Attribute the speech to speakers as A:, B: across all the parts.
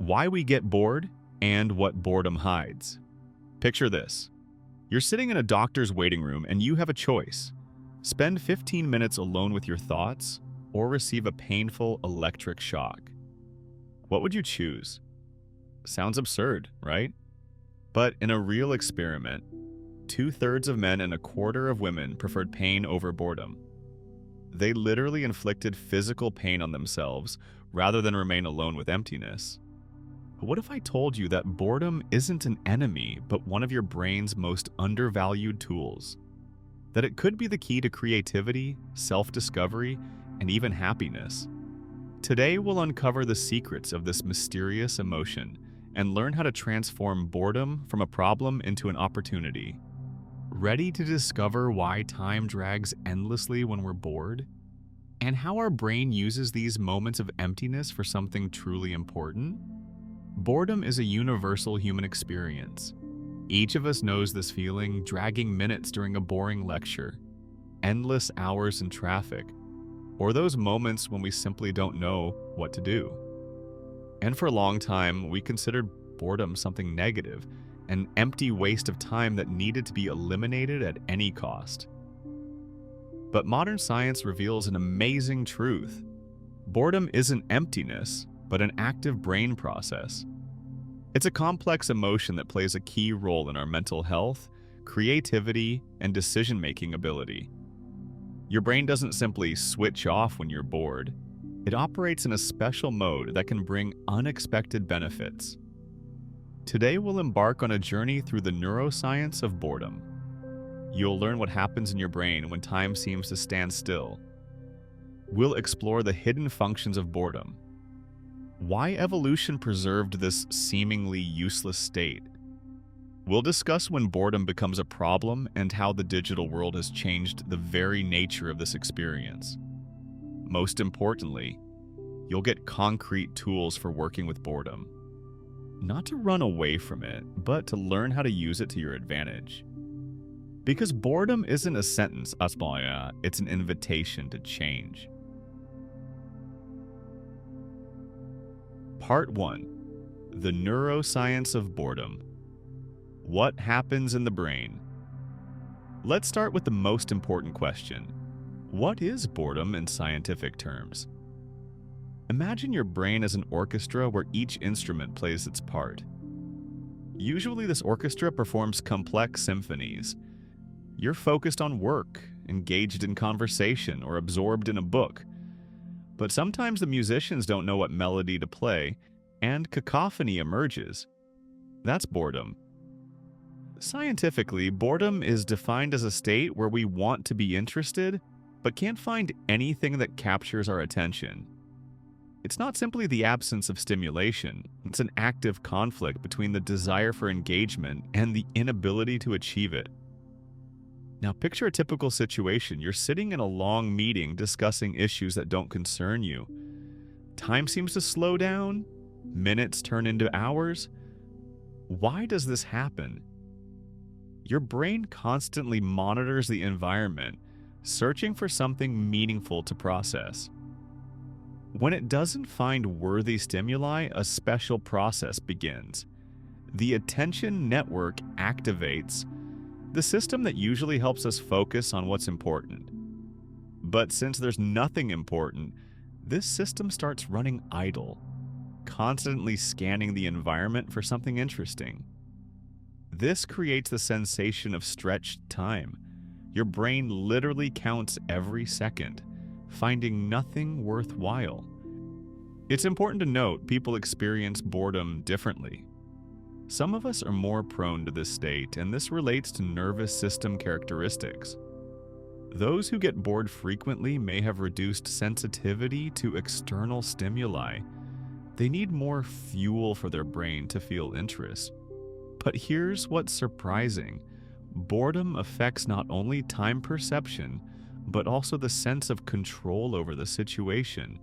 A: why we get bored, and what boredom hides. Picture this. You're sitting in a doctor's waiting room and you have a choice. Spend 15 minutes alone with your thoughts or receive a painful electric shock. What would you choose? Sounds absurd, right? But in a real experiment, 2/3 of men and a quarter of women preferred pain over boredom. They literally inflicted physical pain on themselves rather than remain alone with emptiness. But what if I told you that boredom isn't an enemy, but one of your brain's most undervalued tools? That it could be the key to creativity, self-discovery, and even happiness. Today, we'll uncover the secrets of this mysterious emotion and learn how to transform boredom from a problem into an opportunity. Ready to discover why time drags endlessly when we're bored? And how our brain uses these moments of emptiness for something truly important? Boredom is a universal human experience. Each of us knows this feeling, dragging minutes during a boring lecture, endless hours in traffic, or those moments when we simply don't know what to do. And for a long time, we considered boredom something negative, an empty waste of time that needed to be eliminated at any cost. But modern science reveals an amazing truth. Boredom isn't emptiness, but an active brain process. It's a complex emotion that plays a key role in our mental health, creativity, and decision-making ability. Your brain doesn't simply switch off when you're bored. It operates in a special mode that can bring unexpected benefits. Today, we'll embark on a journey through the neuroscience of boredom. You'll learn what happens in your brain when time seems to stand still. We'll explore the hidden functions of boredom, why evolution preserved this seemingly useless state. We'll discuss when boredom becomes a problem and how the digital world has changed the very nature of this experience. Most importantly, you'll get concrete tools for working with boredom. Not to run away from it, but to learn how to use it to your advantage. Because boredom isn't a sentence, it's an invitation to change. Part 1. The neuroscience of boredom. What happens in the brain? Let's start with the most important question. What is boredom in scientific terms? Imagine your brain as an orchestra where each instrument plays its part. Usually this orchestra performs complex symphonies. You're focused on work, engaged in conversation, or absorbed in a book. But sometimes the musicians don't know what melody to play, and cacophony emerges. That's boredom. Scientifically, boredom is defined as a state where we want to be interested, but can't find anything that captures our attention. It's not simply the absence of stimulation, it's an active conflict between the desire for engagement and the inability to achieve it. Now picture a typical situation. You're sitting in a long meeting discussing issues that don't concern you. Time seems to slow down, minutes turn into hours. Why does this happen? Your brain constantly monitors the environment, searching for something meaningful to process. When it doesn't find worthy stimuli, a special process begins. The attention network activates, the system that usually helps us focus on what's important. But since there's nothing important, this system starts running idle, constantly scanning the environment for something interesting. This creates the sensation of stretched time. Your brain literally counts every second, finding nothing worthwhile. It's important to note people experience boredom differently. Some of us are more prone to this state, and this relates to nervous system characteristics. Those who get bored frequently may have reduced sensitivity to external stimuli. They need more fuel for their brain to feel interest. But here's what's surprising. Boredom affects not only time perception, but also the sense of control over the situation.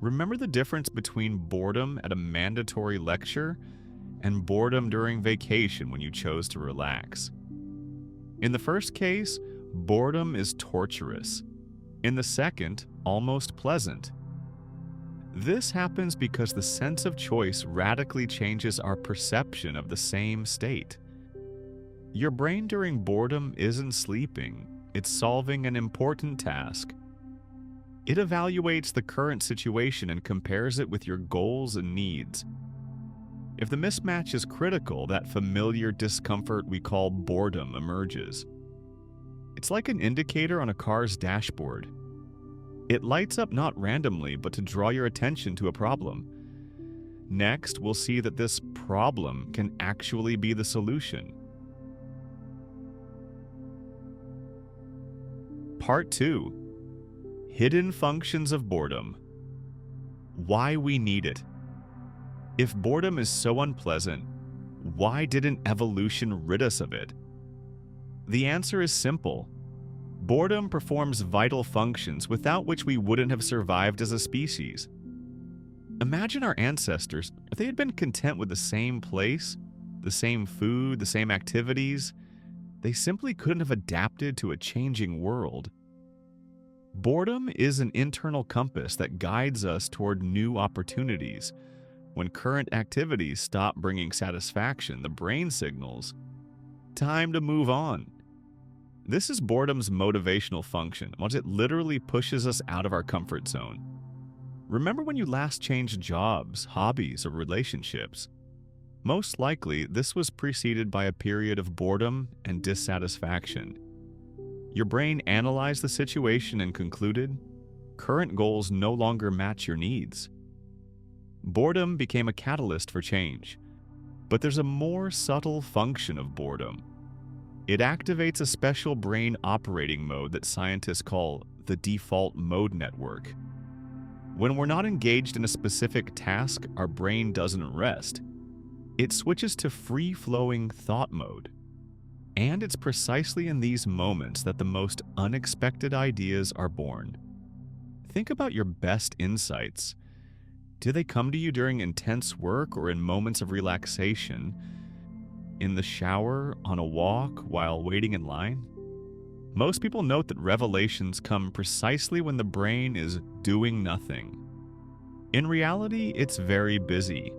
A: Remember the difference between boredom at a mandatory lecture and boredom during vacation when you chose to relax. In the first case, boredom is torturous. In the second, almost pleasant. This happens because the sense of choice radically changes our perception of the same state. Your brain during boredom isn't sleeping, it's solving an important task. It evaluates the current situation and compares it with your goals and needs. If the mismatch is critical, that familiar discomfort we call boredom emerges. It's like an indicator on a car's dashboard. It lights up not randomly, but to draw your attention to a problem. Next, we'll see that this problem can actually be the solution. Part 2. Hidden functions of boredom. Why we need it. If boredom is so unpleasant, why didn't evolution rid us of it? The answer is simple. Boredom performs vital functions without which we wouldn't have survived as a species. Imagine our ancestors, if they had been content with the same place, the same food, the same activities, they simply couldn't have adapted to a changing world. Boredom is an internal compass that guides us toward new opportunities. When current activities stop bringing satisfaction, the brain signals, "Time to move on." This is boredom's motivational function, once it literally pushes us out of our comfort zone. Remember when you last changed jobs, hobbies, or relationships? Most likely, this was preceded by a period of boredom and dissatisfaction. Your brain analyzed the situation and concluded, current goals no longer match your needs. Boredom became a catalyst for change. But there's a more subtle function of boredom. It activates a special brain operating mode that scientists call the default mode network. When we're not engaged in a specific task, our brain doesn't rest. It switches to free-flowing thought mode. And it's precisely in these moments that the most unexpected ideas are born. Think about your best insights. Do they come to you during intense work or in moments of relaxation? In the shower, on a walk, while waiting in line? Most people note that revelations come precisely when the brain is doing nothing. In reality, it's very busy,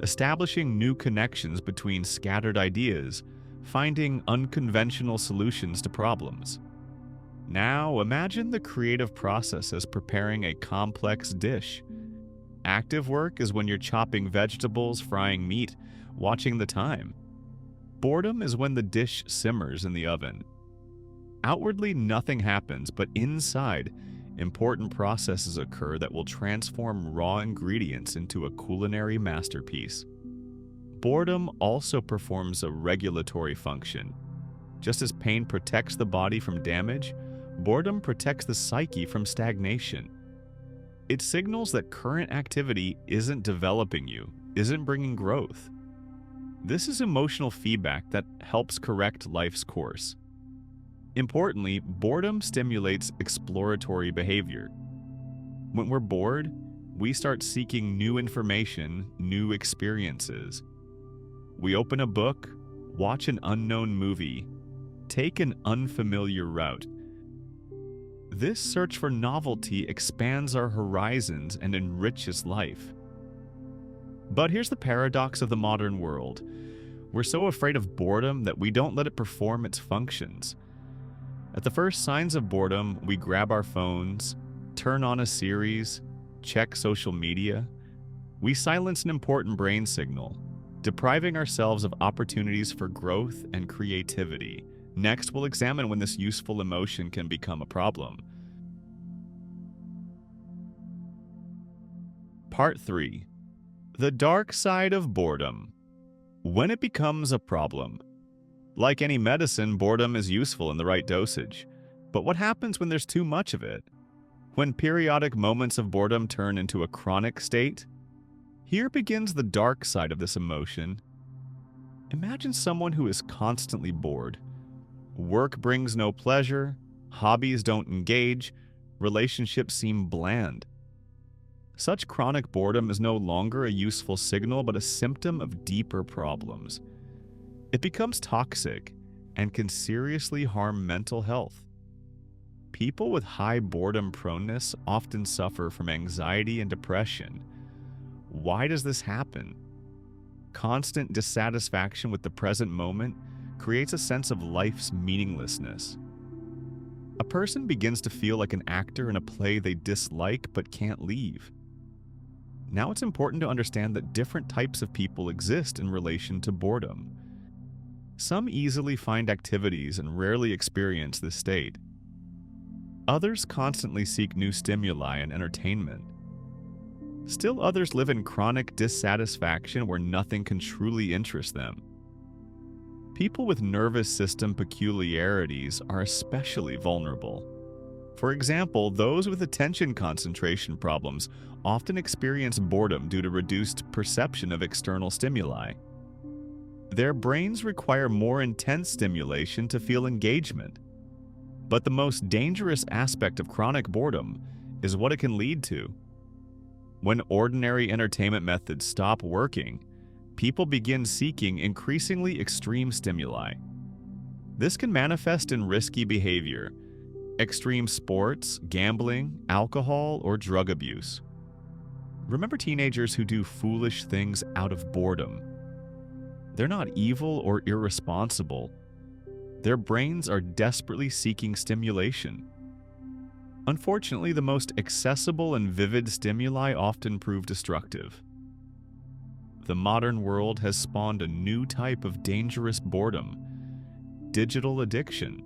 A: establishing new connections between scattered ideas, finding unconventional solutions to problems. Now, imagine the creative process as preparing a complex dish. Active work is when you're chopping vegetables, frying meat, watching the time. Boredom is when the dish simmers in the oven. Outwardly, nothing happens, but inside, important processes occur that will transform raw ingredients into a culinary masterpiece. Boredom also performs a regulatory function. Just as pain protects the body from damage, boredom protects the psyche from stagnation. It signals that current activity isn't developing you, isn't bringing growth. This is emotional feedback that helps correct life's course. Importantly, boredom stimulates exploratory behavior. When we're bored, we start seeking new information, new experiences. We open a book, watch an unknown movie, take an unfamiliar route. This search for novelty expands our horizons and enriches life. But here's the paradox of the modern world. We're so afraid of boredom that we don't let it perform its functions. At the first signs of boredom, we grab our phones, turn on a series, check social media. We silence an important brain signal, depriving ourselves of opportunities for growth and creativity. Next, we'll examine when this useful emotion can become a problem. Part 3. The dark side of boredom. When it becomes a problem. Like any medicine, boredom is useful in the right dosage. But what happens when there's too much of it? When periodic moments of boredom turn into a chronic state? Here begins the dark side of this emotion. Imagine someone who is constantly bored. Work brings no pleasure, hobbies don't engage, relationships seem bland. Such chronic boredom is no longer a useful signal but a symptom of deeper problems. It becomes toxic and can seriously harm mental health. People with high boredom proneness often suffer from anxiety and depression. Why does this happen? Constant dissatisfaction with the present moment creates a sense of life's meaninglessness. A person begins to feel like an actor in a play they dislike but can't leave. Now it's important to understand that different types of people exist in relation to boredom. Some easily find activities and rarely experience this state. Others constantly seek new stimuli and entertainment. Still others live in chronic dissatisfaction where nothing can truly interest them. People with nervous system peculiarities are especially vulnerable. For example, those with attention concentration problems often experience boredom due to reduced perception of external stimuli. Their brains require more intense stimulation to feel engagement. But the most dangerous aspect of chronic boredom is what it can lead to. When ordinary entertainment methods stop working, people begin seeking increasingly extreme stimuli. This can manifest in risky behavior, extreme sports, gambling, alcohol, or drug abuse. Remember teenagers who do foolish things out of boredom. They're not evil or irresponsible. Their brains are desperately seeking stimulation. Unfortunately, the most accessible and vivid stimuli often prove destructive. The modern world has spawned a new type of dangerous boredom: digital addiction.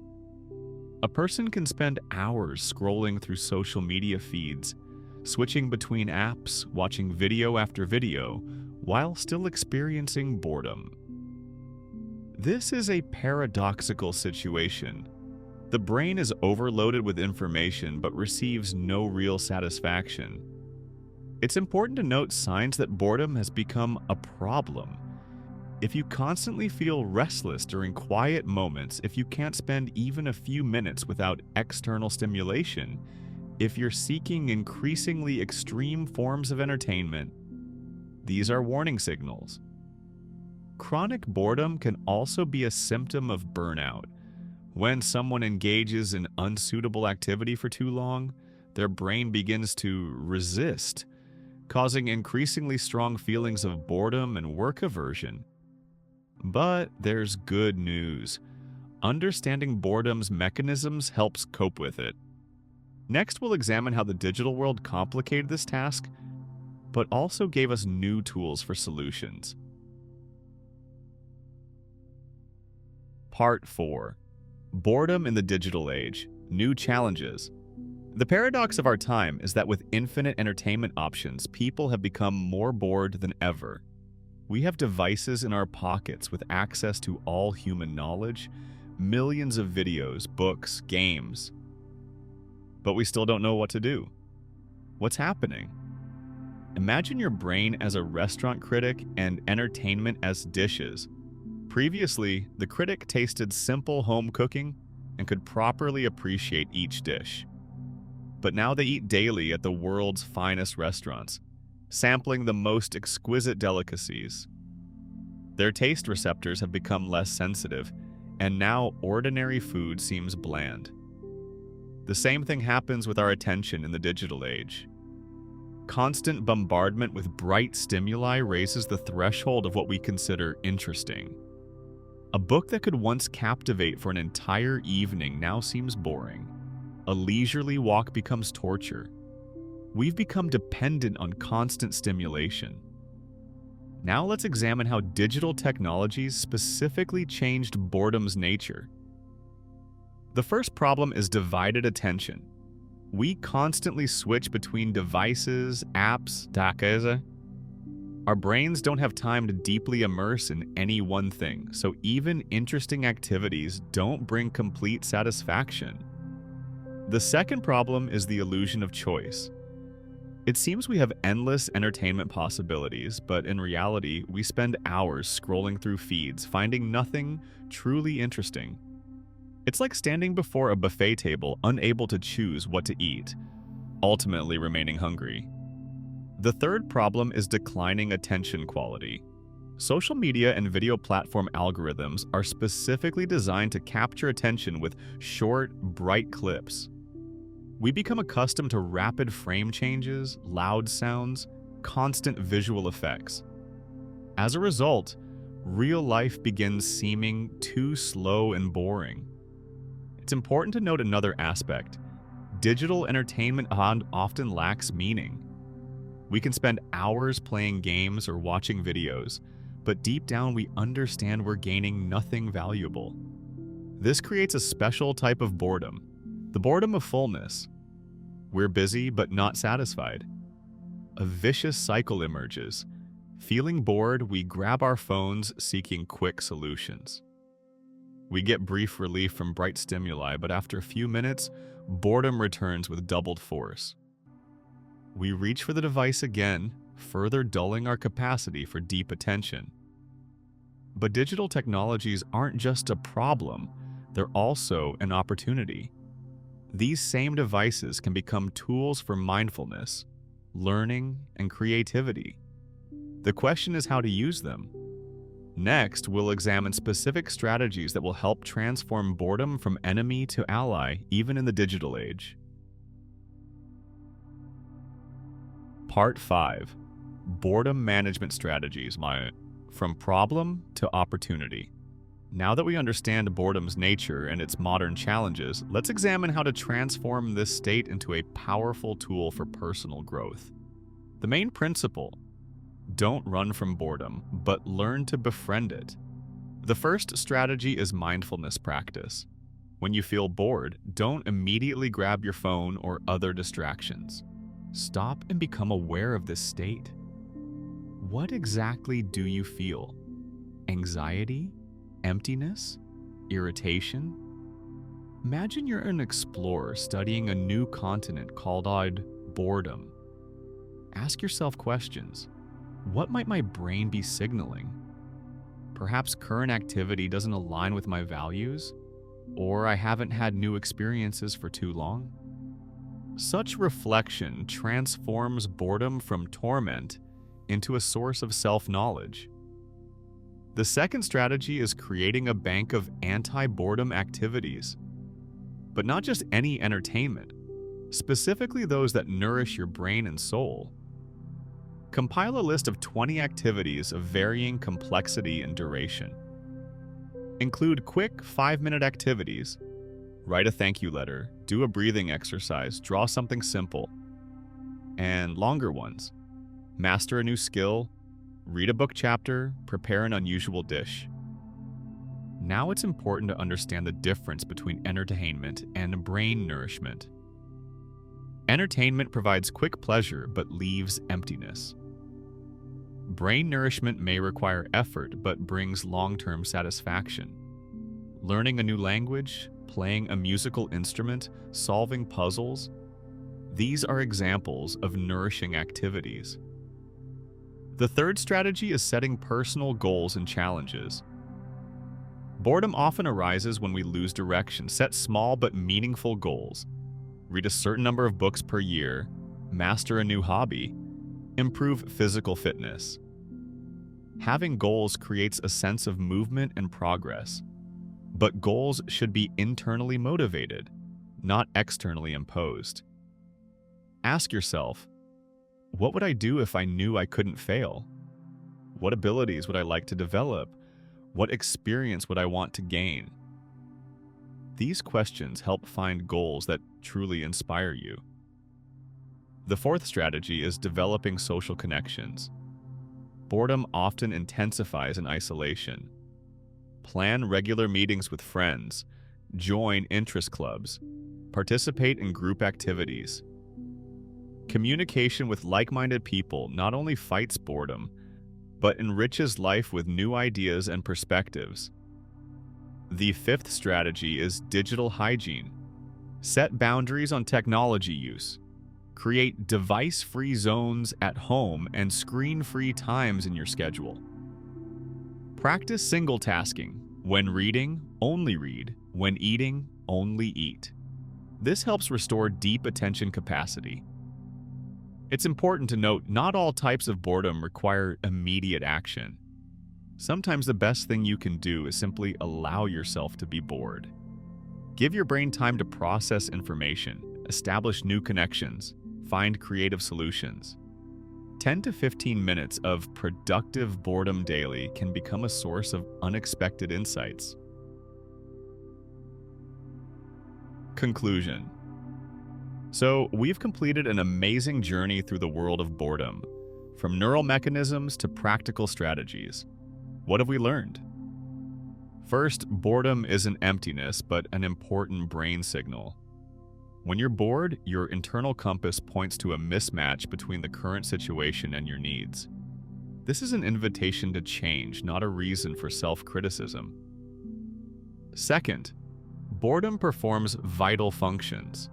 A: A person can spend hours scrolling through social media feeds, switching between apps, watching video after video, while still experiencing boredom. This is a paradoxical situation. The brain is overloaded with information but receives no real satisfaction. It's important to note signs that boredom has become a problem. If you constantly feel restless during quiet moments, if you can't spend even a few minutes without external stimulation, if you're seeking increasingly extreme forms of entertainment, these are warning signals. Chronic boredom can also be a symptom of burnout. When someone engages in unsuitable activity for too long, their brain begins to resist, causing increasingly strong feelings of boredom and work aversion. But there's good news. Understanding boredom's mechanisms helps cope with it. Next, we'll examine how the digital world complicated this task, but also gave us new tools for solutions. Part 4. Boredom in the digital age. New challenges. The paradox of our time is that with infinite entertainment options, people have become more bored than ever. We have devices in our pockets with access to all human knowledge, millions of videos, books, games. But we still don't know what to do. What's happening? Imagine your brain as a restaurant critic and entertainment as dishes. Previously, the critic tasted simple home cooking and could properly appreciate each dish. But now they eat daily at the world's finest restaurants, sampling the most exquisite delicacies. Their taste receptors have become less sensitive, and now ordinary food seems bland. The same thing happens with our attention in the digital age. Constant bombardment with bright stimuli raises the threshold of what we consider interesting. A book that could once captivate for an entire evening now seems boring. A leisurely walk becomes torture. We've become dependent on constant stimulation. Now let's examine how digital technologies specifically changed boredom's nature. The first problem is divided attention. We constantly switch between devices, apps, Our brains don't have time to deeply immerse in any one thing, so even interesting activities don't bring complete satisfaction. The second problem is the illusion of choice. It seems we have endless entertainment possibilities, but in reality, we spend hours scrolling through feeds, finding nothing truly interesting. It's like standing before a buffet table, unable to choose what to eat, ultimately remaining hungry. The third problem is declining attention quality. Social media and video platform algorithms are specifically designed to capture attention with short, bright clips. We become accustomed to rapid frame changes, loud sounds, constant visual effects. As a result, real life begins seeming too slow and boring. It's important to note another aspect. Digital entertainment often lacks meaning. We can spend hours playing games or watching videos, but deep down we understand we're gaining nothing valuable. This creates a special type of boredom, the boredom of fullness. We're busy but not satisfied. A vicious cycle emerges. Feeling bored, we grab our phones seeking quick solutions. We get brief relief from bright stimuli, but after a few minutes, boredom returns with doubled force. We reach for the device again, further dulling our capacity for deep attention. But digital technologies aren't just a problem, they're also an opportunity. These same devices can become tools for mindfulness, learning, and creativity. The question is how to use them. Next, we'll examine specific strategies that will help transform boredom from enemy to ally, even in the digital age. Part 5. Boredom Management Strategies, from problem to opportunity. Now that we understand boredom's nature and its modern challenges, let's examine how to transform this state into a powerful tool for personal growth. The main principle: don't run from boredom, but learn to befriend it. The first strategy is mindfulness practice. When you feel bored, don't immediately grab your phone or other distractions. Stop and become aware of this state. What exactly do you feel? Anxiety? Emptiness? Irritation? Imagine you're an explorer studying a new continent called boredom. Ask yourself questions. What might my brain be signaling? Perhaps current activity doesn't align with my values, or I haven't had new experiences for too long. Such reflection transforms boredom from torment into a source of self-knowledge. The second strategy is creating a bank of anti-boredom activities. But not just any entertainment, specifically those that nourish your brain and soul. Compile a list of 20 activities of varying complexity and duration. Include quick 5-minute activities. Write a thank you letter, do a breathing exercise, draw something simple. And longer ones. Master a new skill, read a book chapter, prepare an unusual dish. Now it's important to understand the difference between entertainment and brain nourishment. Entertainment provides quick pleasure but leaves emptiness. Brain nourishment may require effort but brings long-term satisfaction. Learning a new language, playing a musical instrument, solving puzzles, these are examples of nourishing activities. The third strategy is setting personal goals and challenges. Boredom often arises when we lose direction. Set small but meaningful goals. Read a certain number of books per year, master a new hobby, improve physical fitness. Having goals creates a sense of movement and progress, but goals should be internally motivated, not externally imposed. Ask yourself, what would I do if I knew I couldn't fail? What abilities would I like to develop? What experience would I want to gain? These questions help find goals that truly inspire you. The fourth strategy is developing social connections. Boredom often intensifies in isolation. Plan regular meetings with friends, join interest clubs, participate in group activities. Communication with like-minded people not only fights boredom, but enriches life with new ideas and perspectives. The fifth strategy is digital hygiene. Set boundaries on technology use. Create device-free zones at home and screen-free times in your schedule. Practice single tasking. When reading, only read. When eating, only eat. This helps restore deep attention capacity. It's important to note not all types of boredom require immediate action. Sometimes the best thing you can do is simply allow yourself to be bored. Give your brain time to process information, establish new connections, find creative solutions. 10 to 15 minutes of productive boredom daily can become a source of unexpected insights. Conclusion. So, we've completed an amazing journey through the world of boredom, from neural mechanisms to practical strategies. What have we learned? First, boredom isn't emptiness, but an important brain signal. When you're bored, your internal compass points to a mismatch between the current situation and your needs. This is an invitation to change, not a reason for self-criticism. Second, boredom performs vital functions.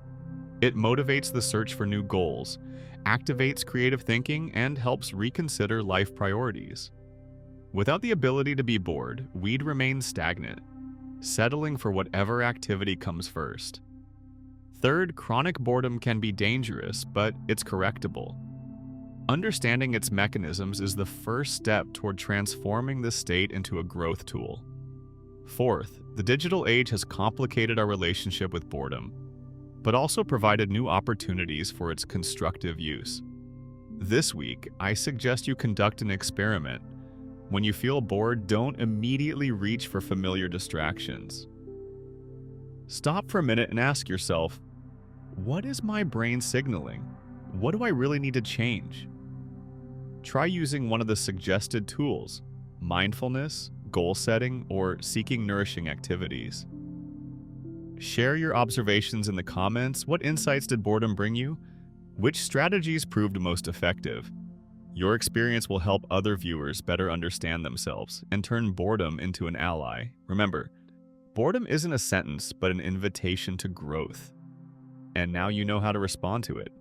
A: It motivates the search for new goals, activates creative thinking, and helps reconsider life priorities. Without the ability to be bored, we'd remain stagnant, settling for whatever activity comes first. Third, chronic boredom can be dangerous, but it's correctable. Understanding its mechanisms is the first step toward transforming this state into a growth tool. Fourth, the digital age has complicated our relationship with boredom, but also provided new opportunities for its constructive use. This week, I suggest you conduct an experiment. When you feel bored, don't immediately reach for familiar distractions. Stop for a minute and ask yourself, what is my brain signaling? What do I really need to change? Try using one of the suggested tools: mindfulness, goal setting, or seeking nourishing activities. Share your observations in the comments. What insights did boredom bring you? Which strategies proved most effective? Your experience will help other viewers better understand themselves and turn boredom into an ally. Remember, boredom isn't a sentence, but an invitation to growth. And now you know how to respond to it.